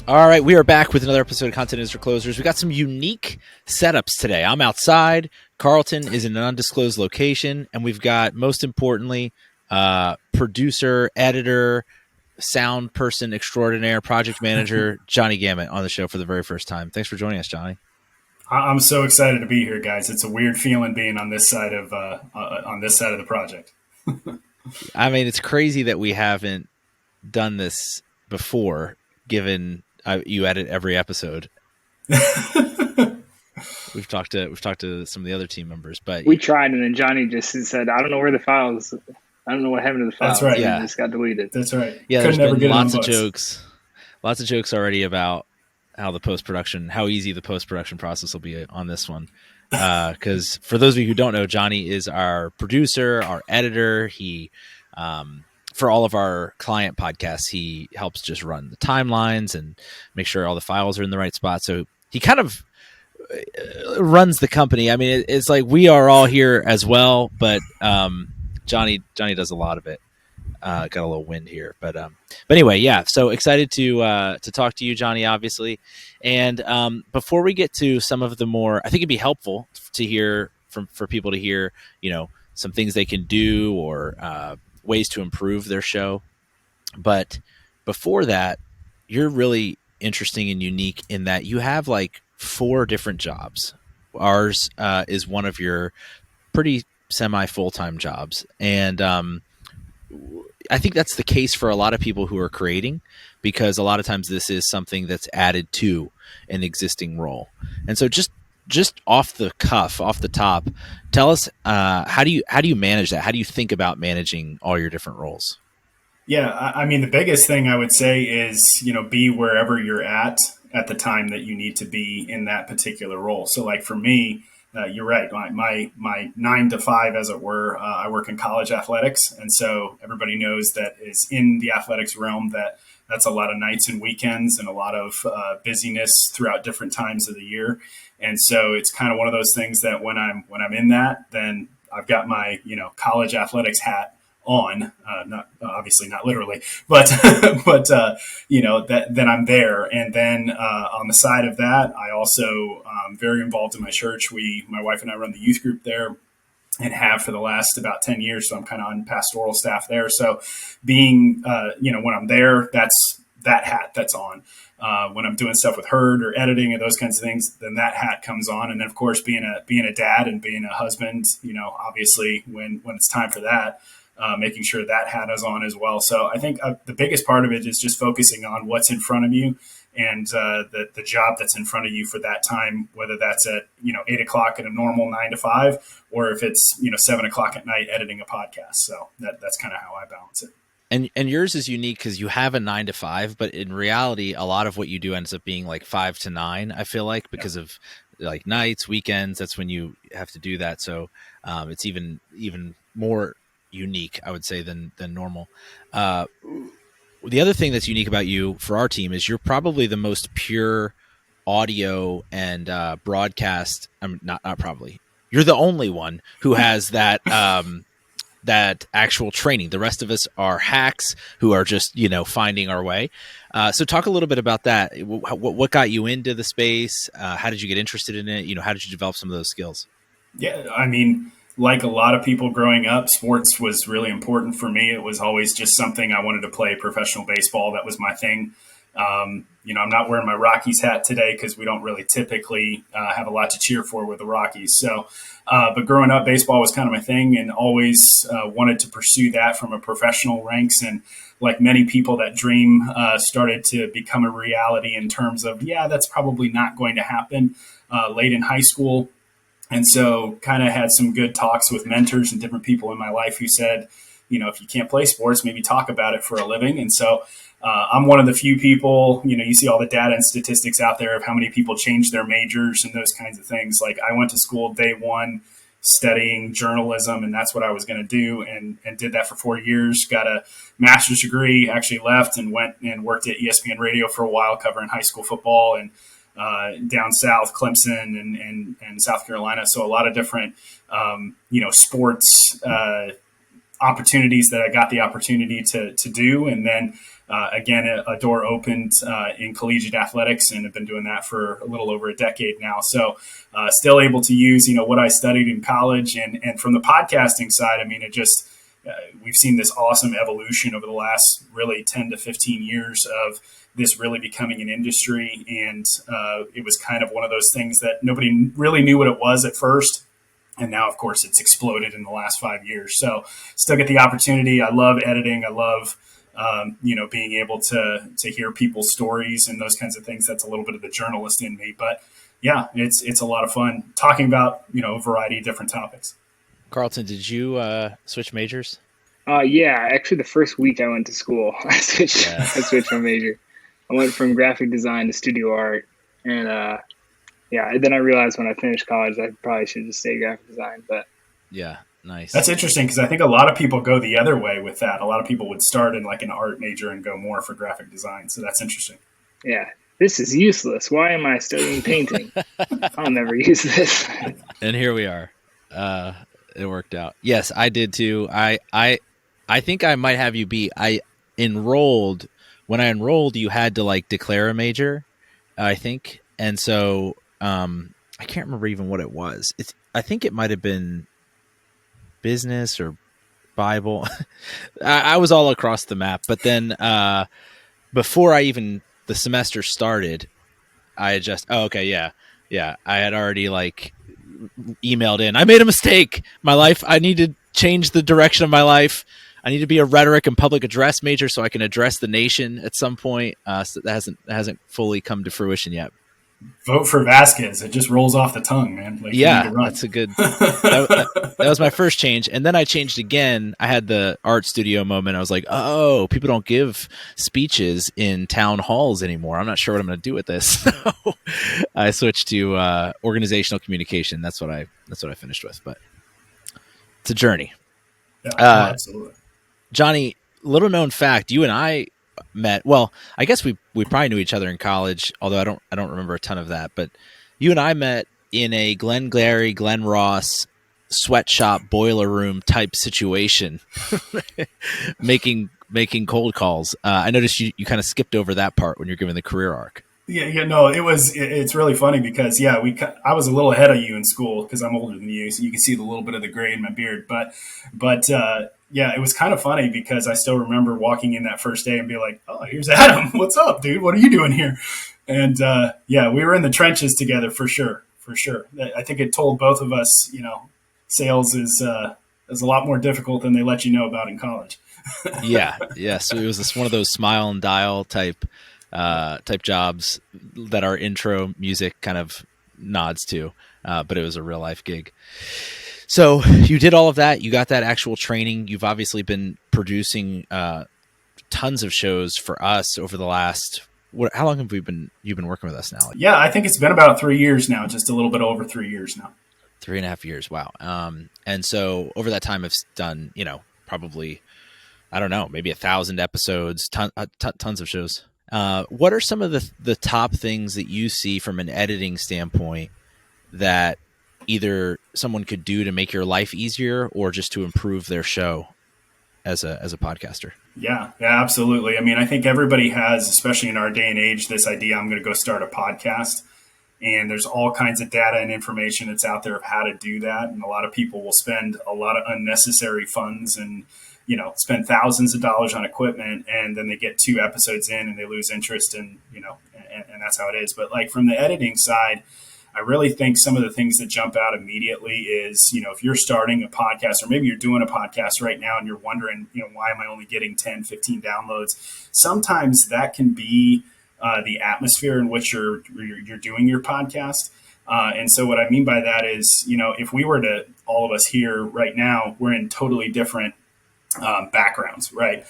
All right, we are back with another episode of Content is for Closers. We got some unique setups today. I'm outside. Carlton is in an undisclosed location, and we've got, most importantly, producer, editor, sound person extraordinaire, project manager, Jonny Gamet on the show for the very first time. Thanks for joining us, Jonny. I'm so excited to be here, guys. It's a weird feeling being on this side of the project. I mean, it's crazy that we haven't done this before, given you edit every episode. We've talked to some of the other team members, but we tried, and then Jonny just said, "I don't know where the files. I don't know what happened to the files." That's right. Yeah, it just got deleted. That's right. Yeah, there's been lots of jokes already about how easy the post-production process will be on this one. Because for those of you who don't know, Jonny is our producer, our editor. He, for all of our client podcasts, he helps just run the timelines and make sure all the files are in the right spot. So he kind of runs the company. I mean, it's like we are all here as well, but Jonny does a lot of it. Got a little wind here, but anyway, yeah. So excited to talk to you, Jonny, obviously. And before we get to some of the more, I think it'd be helpful to hear for people to hear, some things they can do or ways to improve their show. But before that, you're really interesting and unique in that you have like 4 different jobs. Ours is one of your pretty semi full-time jobs, and I think that's the case for a lot of people who are creating, because a lot of times this is something that's added to an existing role. And so just off the cuff, off the top, tell us how do you manage that? How do you think about managing all your different roles? Yeah, I mean, the biggest thing I would say is, be wherever you're at the time that you need to be in that particular role. So like for me, you're right. My 9 to 5, as it were, I work in college athletics. And so everybody knows that is in the athletics realm that's a lot of nights and weekends and a lot of busyness throughout different times of the year. And so it's kind of one of those things that when I'm in that, then I've got my, college athletics hat on, not obviously not literally, but then I'm there. And then on the side of that, I also very involved in my church. My wife and I run the youth group there and have for the last about 10 years. So I'm kind of on pastoral staff there. So being, when I'm there, that's that hat that's on. When I'm doing stuff with Herd or editing and those kinds of things, then that hat comes on. And then of course, being a dad and being a husband, obviously when it's time for that, making sure that hat is on as well. So I think the biggest part of it is just focusing on what's in front of you and the job that's in front of you for that time, whether that's at 8 o'clock in a normal 9 to 5, or if it's 7 o'clock at night editing a podcast. So that's kind of how I balance it. And yours is unique because you have a 9 to 5, but in reality, a lot of what you do ends up being like 5 to 9. I feel like because of like nights, weekends. That's when you have to do that. So it's even more unique, I would say, than normal. The other thing that's unique about you for our team is you're probably the most pure audio and broadcast. Not probably. You're the only one who has that that actual training. The rest of us are hacks who are just finding our way. So talk a little bit about that. What got you into the space? How did you get interested in it? How did you develop some of those skills? Yeah, I mean, like a lot of people growing up, sports was really important for me. It was always just something I wanted to play. Professional baseball, that was my thing. I'm not wearing my Rockies hat today because we don't really typically have a lot to cheer for with the Rockies. So, but growing up, baseball was kind of my thing, and always wanted to pursue that from a professional ranks. And like many people, that dream started to become a reality in terms of, that's probably not going to happen late in high school. And so kind of had some good talks with mentors and different people in my life who said, if you can't play sports, maybe talk about it for a living. And so I'm one of the few people, you see all the data and statistics out there of how many people change their majors and those kinds of things. Like I went to school day one studying journalism, and that's what I was going to do, and did that for 4 years, got a master's degree, actually left and went and worked at ESPN Radio for a while covering high school football and down south, Clemson and South Carolina. So a lot of different, sports opportunities that I got the opportunity to do. And then again, a door opened in collegiate athletics, and have been doing that for a little over a decade now. So still able to use, what I studied in college. And from the podcasting side, I mean, we've seen this awesome evolution over the last really 10 to 15 years of this really becoming an industry. And it was kind of one of those things that nobody really knew what it was at first. And now, of course, it's exploded in the last 5 years. So still get the opportunity. I love editing. I love, being able to hear people's stories and those kinds of things. That's a little bit of the journalist in me. But yeah, it's a lot of fun talking about, a variety of different topics. Carlton, did you switch majors? Yeah, actually the first week I went to school, I switched my major. I went from graphic design to studio art, and then I realized when I finished college I probably should just stay graphic design. But yeah, nice. That's interesting because I think a lot of people go the other way with that. A lot of people would start in like an art major and go more for graphic design. So that's interesting. Yeah, this is useless. Why am I studying painting? I'll never use this. And here we are. It worked out. Yes, I did too. I think I might have you beat. When I enrolled, you had to like declare a major, I think. And so I can't remember even what it was. I think it might have been business or Bible. I was all across the map. But then before the semester started, I had already like emailed in. I made a mistake. I need to change the direction of my life. I need to be a rhetoric and public address major so I can address the nation at some point. So that hasn't fully come to fruition yet. Vote for Vasquez. It just rolls off the tongue, man. Like, yeah, that's a good. That was my first change, and then I changed again. I had the art studio moment. I was like, "Oh, people don't give speeches in town halls anymore. I'm not sure what I'm going to do with this." So I switched to organizational communication. That's what I finished with. But it's a journey. Yeah, absolutely. Jonny, little known fact: you and I met. Well, I guess we probably knew each other in college, although I don't remember a ton of that. But you and I met in a Glenn Glary, Glenn Ross sweatshop boiler room type situation, making cold calls. I noticed you kind of skipped over that part when you're giving the career arc. Yeah, no, it's really funny because I was a little ahead of you in school because I'm older than you, so you can see the little bit of the gray in my beard. But it was kind of funny because I still remember walking in that first day and be like, "Oh, here's Adam. What's up, dude? What are you doing here?" And we were in the trenches together for sure. I think it told both of us, sales is a lot more difficult than they let you know about in college. Yeah. So it was one of those smile and dial type jobs that our intro music kind of nods to, but it was a real life gig. So you did all of that. You got that actual training. You've obviously been producing tons of shows for us over the last. How long have you've been working with us now? Yeah, I think it's been about 3 years now. Just a little bit over 3 years now. 3.5 years. Wow. And so over that time, I've done probably maybe 1,000 episodes, tons of shows. What are some of the top things that you see from an editing standpoint that either someone could do to make your life easier or just to improve their show as a podcaster? Yeah, absolutely. I mean, I think everybody has, especially in our day and age, this idea, I'm going to go start a podcast. And there's all kinds of data and information that's out there of how to do that. And a lot of people will spend a lot of unnecessary funds and spend thousands of dollars on equipment, and then they get 2 episodes in and they lose interest, and that's how it is. But like from the editing side, I really think some of the things that jump out immediately is, if you're starting a podcast, or maybe you're doing a podcast right now and you're wondering, why am I only getting 10, 15 downloads? Sometimes that can be the atmosphere in which you're doing your podcast. And so what I mean by that is, if we were to, all of us here right now, we're in totally different backgrounds, right?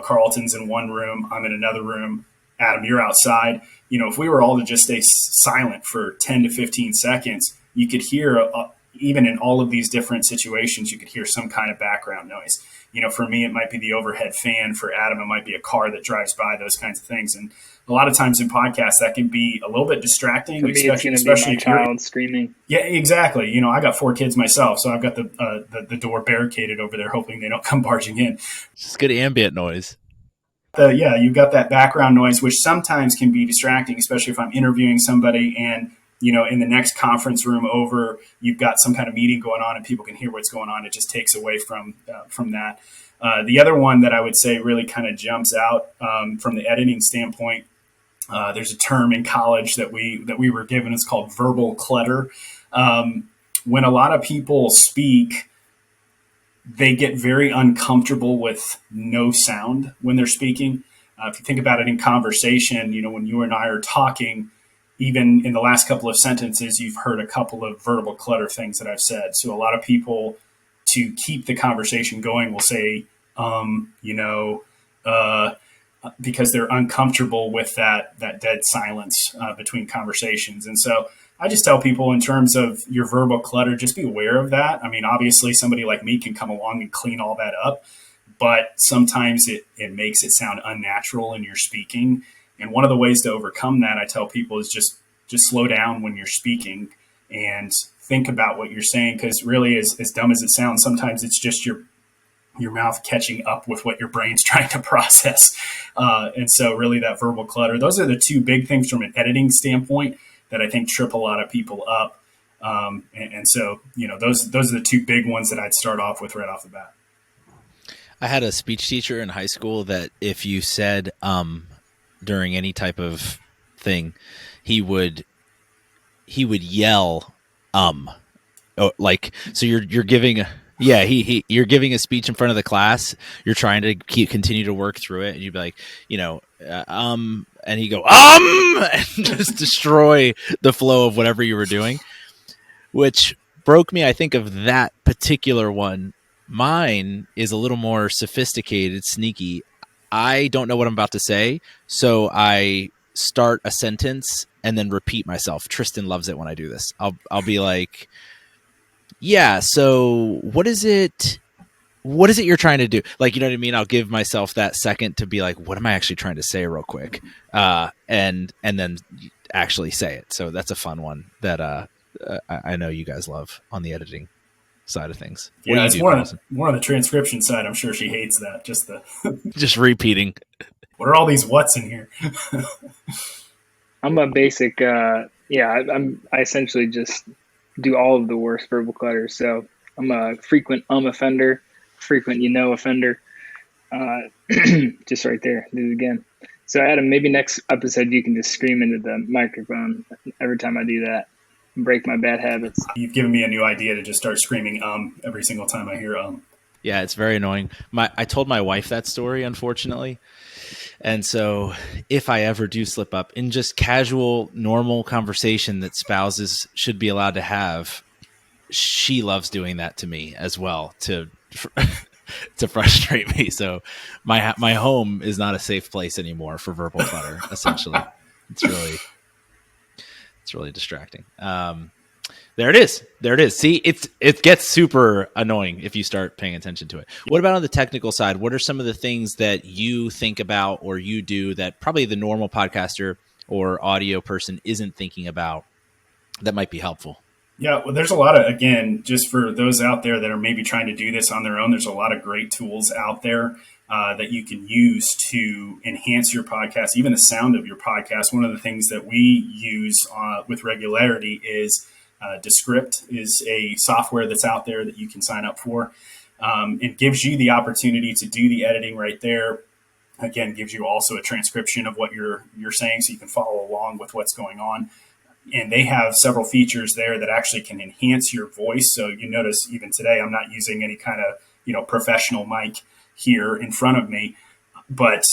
Carlton's in one room, I'm in another room, Adam, you're outside. If we were all to just stay silent for 10 to 15 seconds, you could hear, even in all of these different situations, you could hear some kind of background noise. For me, it might be the overhead fan. For Adam, it might be a car that drives by, those kinds of things. And a lot of times in podcasts, that can be a little bit distracting. For me, especially it's going to be my child screaming. Yeah, exactly. I got 4 kids myself, so I've got the door barricaded over there, hoping they don't come barging in. It's good ambient noise. you've got that background noise, which sometimes can be distracting, especially if I'm interviewing somebody and, in the next conference room over, you've got some kind of meeting going on and people can hear what's going on. It just takes away from that. The other one that I would say really kind of jumps out from the editing standpoint, there's a term in college that we were given. It's called verbal clutter. When a lot of people speak, they get very uncomfortable with no sound when they're speaking. If you think about it in conversation, when you and I are talking, even in the last couple of sentences, you've heard a couple of verbal clutter things that I've said. So a lot of people, to keep the conversation going, will say, because they're uncomfortable with that dead silence between conversations. And so I just tell people, in terms of your verbal clutter, just be aware of that. I mean, obviously somebody like me can come along and clean all that up, but sometimes it makes it sound unnatural in your speaking. And one of the ways to overcome that, I tell people, is just slow down when you're speaking and think about what you're saying. Because really, as dumb as it sounds, sometimes it's just your mouth catching up with what your brain's trying to process. And so really that verbal clutter, those are the two big things from an editing standpoint that I think trip a lot of people up. And so, those are the two big ones that I'd start off with right off the bat. I had a speech teacher in high school that if you said, during any type of thing, he would yell, so you're giving you're giving a speech in front of the class. You're trying to continue to work through it, and you'd be like, and he'd go, and just destroy the flow of whatever you were doing, which broke me, I think, of that particular one. Mine is a little more sophisticated, sneaky. I don't know what I'm about to say, so I start a sentence and then repeat myself. Tristan loves it when I do this. I'll be like, yeah, so what is it you're trying to do? Like, you know what I mean? I'll give myself that second to be like, what am I actually trying to say real quick? And then actually say it. So that's a fun one that I know you guys love on the editing side of things. Yeah, it's more on the transcription side. I'm sure she hates that. Just repeating. What are all these what's in here? I'm a basic, I essentially just do all of the worst verbal clutter. So I'm a frequent offender, frequent offender. Just right there, do it again. So Adam, maybe next episode you can just scream into the microphone every time I do that. Break my bad habits. You've given me a new idea to just start screaming every single time I hear Yeah, it's very annoying. I told my wife that story, unfortunately. And so if I ever do slip up in just casual, normal conversation that spouses should be allowed to have, she loves doing that to me as well to frustrate me. So my home is not a safe place anymore for verbal clutter, essentially. It's really distracting. There it is. See, it gets super annoying if you start paying attention to it. What about on the technical side? What are some of the things that you think about or you do that probably the normal podcaster or audio person isn't thinking about that might be helpful? Yeah, well, there's a lot of, again, just for those out there that are maybe trying to do this on their own, there's a lot of great tools out there that you can use to enhance your podcast, even the sound of your podcast. One of the things that we use with regularity is Descript is a software that's out there that you can sign up for. It gives you the opportunity to do the editing right there. Again, gives you also a transcription of what you're saying, so you can follow along with what's going on. And they have several features there that actually can enhance your voice. So you notice even today, I'm not using any kind of professional mic here in front of me, but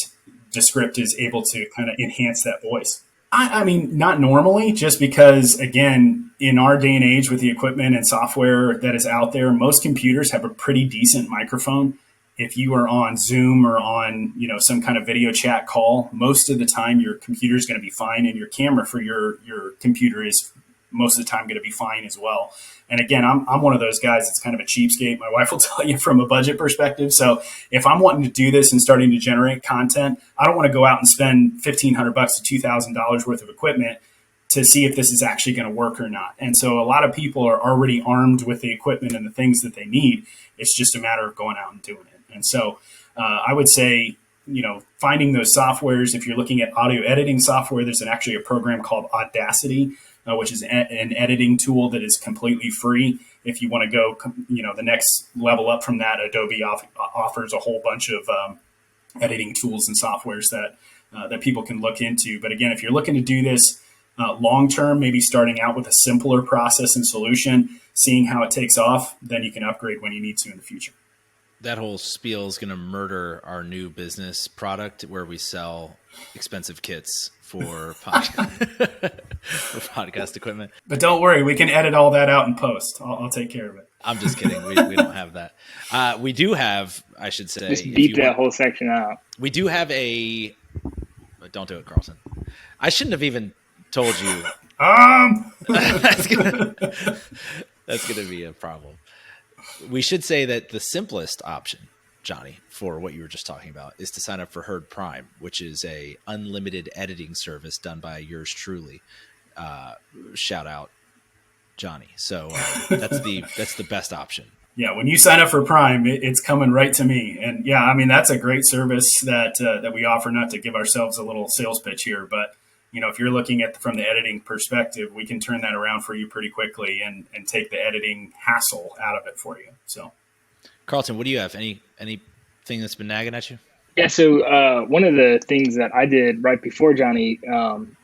Descript is able to kind of enhance that voice. I mean, not normally, just because, again, in our day and age with the equipment and software that is out there, most computers have a pretty decent microphone. If you are on Zoom or on, some kind of video chat call, most of the time your computer is going to be fine, and your camera for your computer is most of the time going to be fine as well. And again, I'm one of those guys that's kind of a cheapskate. My wife will tell you from a budget perspective. So if I'm wanting to do this and starting to generate content, I don't want to go out and spend $1,500 to $2,000 worth of equipment to see if this is actually going to work or not. And so a lot of people are already armed with the equipment and the things that they need. It's just a matter of going out and doing it. And so I would say finding those softwares. If you're looking at audio editing software, there's actually a program called Audacity, which is an editing tool that is completely free. If you want to go, the next level up from that, Adobe offers a whole bunch of editing tools and softwares that people can look into. But again, if you're looking to do this long term, maybe starting out with a simpler process and solution, seeing how it takes off, then you can upgrade when you need to in the future. That whole spiel is going to murder our new business product where we sell expensive kits for podcast equipment. But don't worry, we can edit all that out in post. I'll take care of it. I'm just kidding. We don't have that. We do have, I should say. Just beat that whole section out. We do have don't do it, Carlton. I shouldn't have even told you. That's gonna be a problem. We should say that the simplest option, Jonny, for what you were just talking about, is to sign up for Herd Prime, which is a unlimited editing service done by yours truly. Shout out, Jonny. So that's the best option. Yeah, when you sign up for Prime, it's coming right to me. And yeah, I mean, that's a great service that we offer. Not to give ourselves a little sales pitch here, but if you're looking at from the editing perspective, we can turn that around for you pretty quickly and take the editing hassle out of it for you. So, Carlton, what do you have? Anything that's been nagging at you? Yeah. So one of the things that I did right before Jonny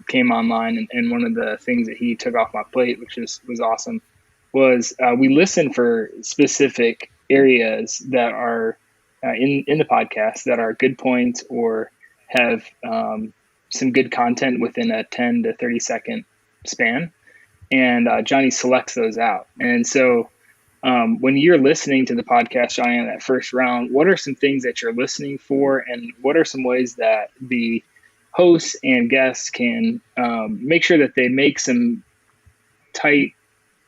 came online, and one of the things that he took off my plate, which was awesome, was we listen for specific areas that are in the podcast that are good points or have some good content within a 10 to 30 second span. And Jonny selects those out. And so when you're listening to the podcast, Jonny, in that first round, what are some things that you're listening for? And what are some ways that the hosts and guests can make sure that they make some tight,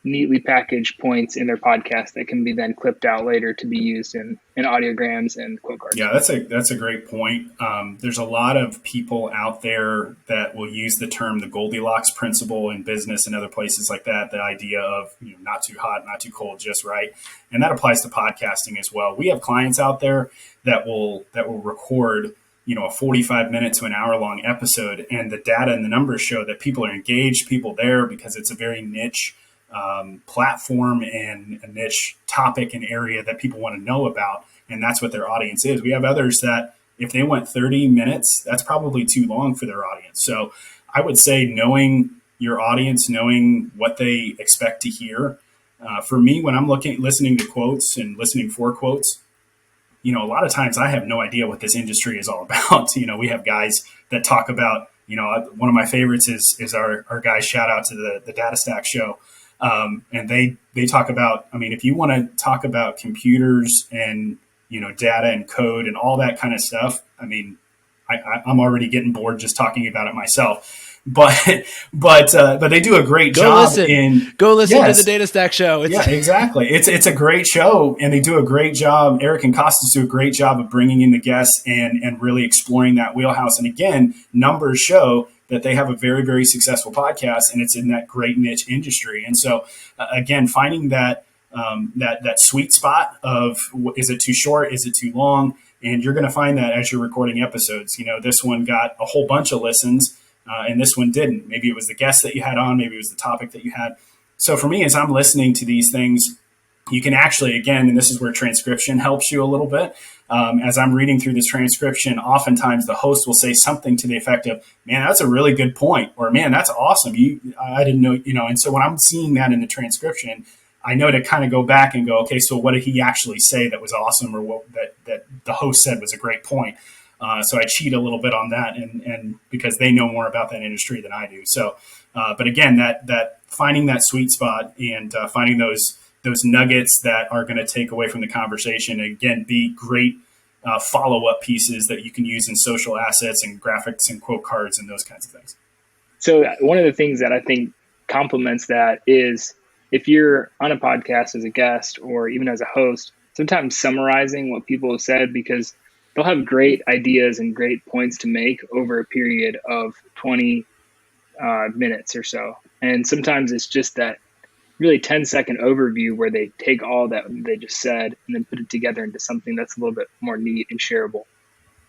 neatly packaged points in their podcast that can be then clipped out later to be used in audiograms and quote cards? Yeah, that's a great point. There's a lot of people out there that will use the term the Goldilocks principle in business and other places like that. The idea of not too hot, not too cold, just right, and that applies to podcasting as well. We have clients out there that will record a 45 minute to an hour long episode, and the data and the numbers show that people are engaged, people there, because it's a very niche platform and a niche topic and area that people want to know about. And that's what their audience is. We have others that if they went 30 minutes, that's probably too long for their audience. So I would say knowing your audience, knowing what they expect to hear. For me, when I'm listening to quotes and listening for quotes, a lot of times I have no idea what this industry is all about. We have guys that talk about, one of my favorites is our guys, shout out to the Data Stack show. And they talk about, if you want to talk about computers and, data and code and all that kind of stuff, I'm already getting bored just talking about it myself. But they do a great job. Go listen to the Data Stack show. Yeah, exactly. It's a great show, and they do a great job. Eric and Costas do a great job of bringing in the guests and really exploring that wheelhouse. And again, numbers show that they have a very, very successful podcast, and it's in that great niche industry. And so, again, finding that sweet spot of is it too short, is it too long, and you're going to find that as you're recording episodes. This one got a whole bunch of listens, and this one didn't. Maybe it was the guest that you had on, maybe it was the topic that you had. So for me, as I'm listening to these things, you can actually, again, and this is where transcription helps you a little bit. As I'm reading through this transcription, oftentimes the host will say something to the effect of, man, that's a really good point, or man, that's awesome. I didn't know, and so when I'm seeing that in the transcription, I know to kind of go back and go, okay, so what did he actually say that was awesome, or what that the host said was a great point. So I cheat a little bit on that, and because they know more about that industry than I do. So, but again, that finding that sweet spot and finding those nuggets that are going to take away from the conversation, and again, be great follow-up pieces that you can use in social assets and graphics and quote cards and those kinds of things. So one of the things that I think complements that is if you're on a podcast as a guest or even as a host, sometimes summarizing what people have said, because they'll have great ideas and great points to make over a period of 20 minutes or so. And sometimes it's just that really 10-second overview where they take all that they just said and then put it together into something that's a little bit more neat and shareable.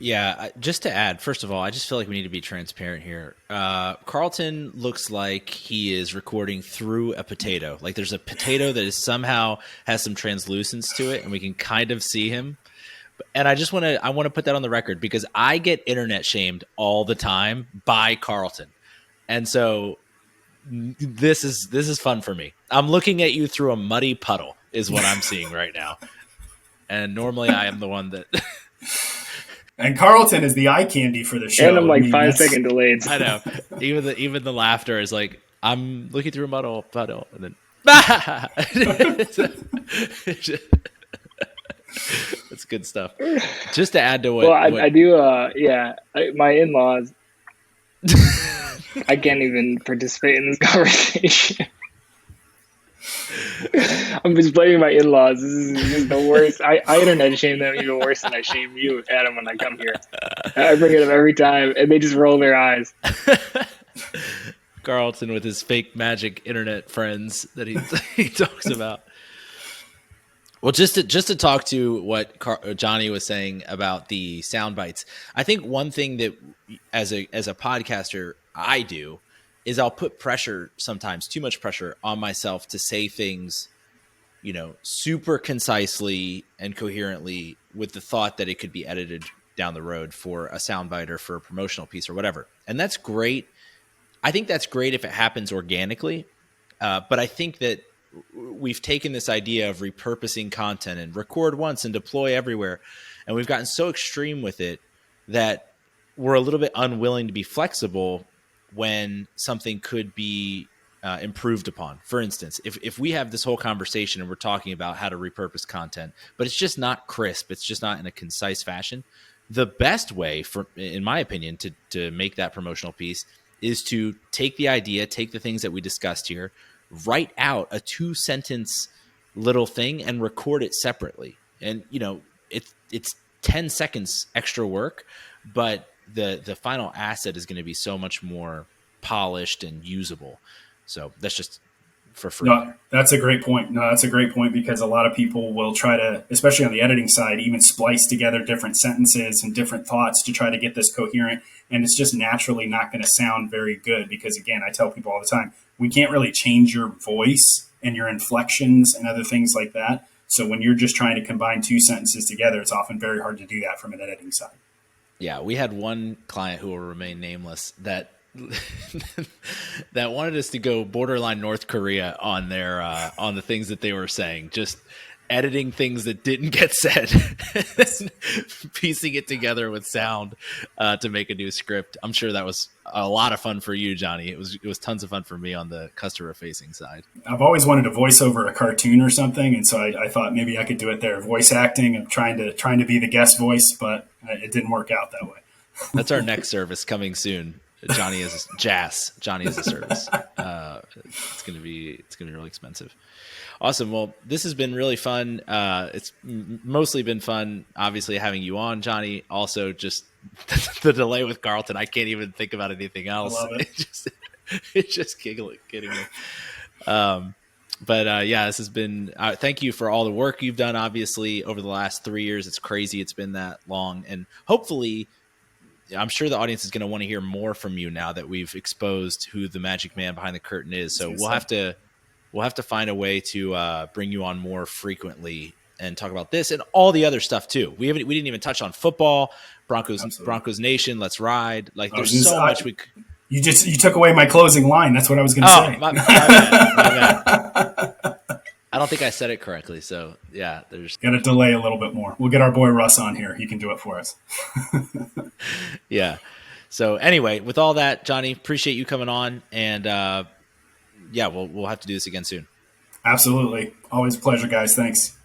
Yeah, just to add, first of all, I just feel like we need to be transparent here. Carlton looks like he is recording through a potato. Like there's a potato that is somehow has some translucence to it, and we can kind of see him. And I want to put that on the record because I get internet shamed all the time by Carlton, and so this is fun for me. I'm looking at you through a muddy puddle, is what I'm seeing right now. And normally I am the one that. And Carlton is the eye candy for the show. And I'm like 5-second delayed. I know. Even the laughter is like, I'm looking through a puddle, and then that's good stuff. Just to add to what, I do. My in-laws. I can't even participate in this conversation. I'm just blaming my in-laws. This is the worst. I internet shame them even worse than I shame you, Adam, when I come here. I bring it up every time, and they just roll their eyes. Carlton with his fake magic internet friends that he talks about. Well, just to talk to what Jonny was saying about the sound bites, I think one thing that as a podcaster I do is I'll put pressure sometimes, too much pressure on myself to say things, super concisely and coherently with the thought that it could be edited down the road for a soundbite or for a promotional piece or whatever. And that's great. I think that's great if it happens organically. But I think that we've taken this idea of repurposing content and record once and deploy everywhere. And we've gotten so extreme with it that we're a little bit unwilling to be flexible when something could be improved upon. For instance, if we have this whole conversation and we're talking about how to repurpose content, but it's just not crisp, it's just not in a concise fashion, the best way, in my opinion, to make that promotional piece is to take the idea, take the things that we discussed here, write out a 2-sentence little thing and record it separately. And, it's 10 seconds extra work, but the final asset is going to be so much more polished and usable. So that's just for free. No, that's a great point. Because a lot of people will try to, especially on the editing side, even splice together different sentences and different thoughts to try to get this coherent. And it's just naturally not going to sound very good because, again, I tell people all the time, we can't really change your voice and your inflections and other things like that. So when you're just trying to combine 2 sentences together, it's often very hard to do that from an editing side. Yeah, we had one client who will remain nameless that that wanted us to go borderline North Korea on their on the things that they were saying, just editing things that didn't get said, piecing it together with sound to make a new script. I'm sure that was a lot of fun for you, Jonny. It was tons of fun for me on the customer facing side. I've always wanted to voice over a cartoon or something, and so I thought maybe I could do it there. Voice acting, I'm trying to be the guest voice, but it didn't work out that way. That's our next service coming soon. Jonny is Jazz. Jonny is a service. It's gonna be really expensive. Awesome. Well, this has been really fun. It's mostly been fun, obviously, having you on, Jonny. Also, just the delay with Carlton. I can't even think about anything else. I love it. It's just kidding me. But this has been. Thank you for all the work you've done. Obviously, over the last 3 years, it's crazy. It's been that long, and hopefully, I'm sure the audience is going to want to hear more from you now that we've exposed who the magic man behind the curtain is. So we'll have to find a way to bring you on more frequently and talk about this and all the other stuff too. We didn't even touch on football, Broncos Nation, Let's Ride. Like there's so much You took away my closing line. That's what I was going to say. My bad. I don't think I said it correctly. So yeah, there's got to delay a little bit more. We'll get our boy Russ on here. He can do it for us. Yeah. So anyway, with all that, Jonny, appreciate you coming on, and we'll have to do this again soon. Absolutely. Always a pleasure, guys. Thanks.